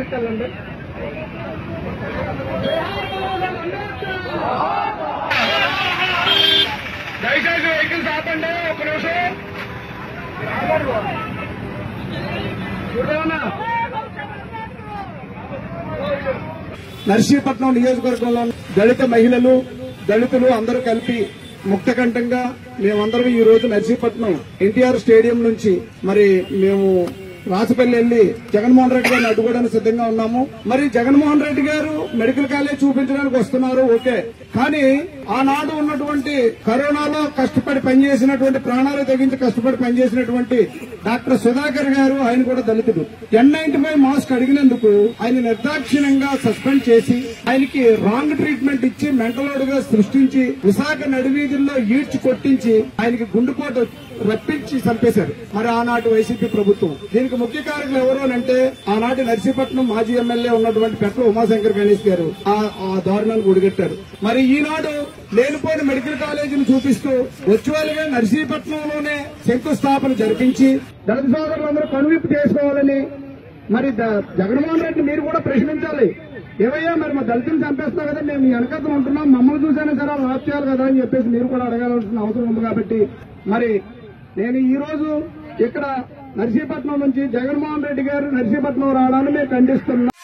తీసుకెళ్ళండి. దయచేసి వెహికల్స్ ఆపండి. ఒక నిమిషం చూడమన్నా. నర్సీపట్నం నియోజకవర్గంలో దళిత మహిళలు, దళితులు అందరూ కలిపి ముక్తకంఠంగా మేమందరం ఈ రోజు నర్సీపట్నం ఎన్టీఆర్ స్టేడియం నుంచి మరి మేము రాసపల్లి వెళ్లి జగన్మోహన్ రెడ్డి గారిని అడ్డుకోవడానికి సిద్ధంగా ఉన్నాము. మరి జగన్మోహన్ రెడ్డి గారు మెడికల్ కాలేజ్ చూపించడానికి వస్తున్నారు, ఓకే. కానీ ఆనాడు ఉన్నటువంటి కరోనాలో కష్టపడి పనిచేసినటువంటి, ప్రాణాలు తెగించి కష్టపడి పనిచేసినటువంటి డాక్టర్ సుధాకర్ గారు, ఆయన కూడా దళితుడు, N95 మాస్క్ అడిగినందుకు ఆయన నిర్దాక్షిణ్యంగా సస్పెండ్ చేసి ఆయనకి రాంగ్ ట్రీట్మెంట్ ఇచ్చి మెంటలోడ్ గా సృష్టించి విశాఖ నడివీధుల్లో ఈడ్చి కొట్టించి ఆయనకి గుండెపోటు రప్పించి చంపేశారు మరి ఆనాటి వైసీపీ ప్రభుత్వం. దీనికి ముఖ్య కారకులు ఎవరు అంటే ఆనాటి నర్సీపట్నం మాజీ ఎమ్మెల్యే ఉన్నటువంటి పెట్ల ఉమాశంకర్ గణేష్ గారు ఆ దారుణాన్ని ఒడిగట్టారు. మరి ఈనాడు లేనిపోయిన మెడికల్ కాలేజీని చూపిస్తూ వర్చువల్ గా నర్సీపట్నంలోనే శంకుస్థాపన జరిపించి దళిత సోదరులందరూ కనువిప్పు చేసుకోవాలని మరి జగన్మోహన్ రెడ్డి మీరు కూడా ప్రశ్నించాలి. ఏవయ్యా మరి మా దళితులు చంపేస్తున్నావు కదా, మేము వెనకతను ఉంటున్నాం, మమ్మల్ని చూసైనా సరే లాప్ చేయాలి కదా అని చెప్పేసి మీరు కూడా అడగాల్సిన అవసరం ఉంది. కాబట్టి మరి నేను ఈ రోజు ఇక్కడ నర్సీపట్నం నుంచి జగన్మోహన్ రెడ్డి గారు నర్సీపట్నం రావడాన్ని మేము ఖండిస్తున్నాం.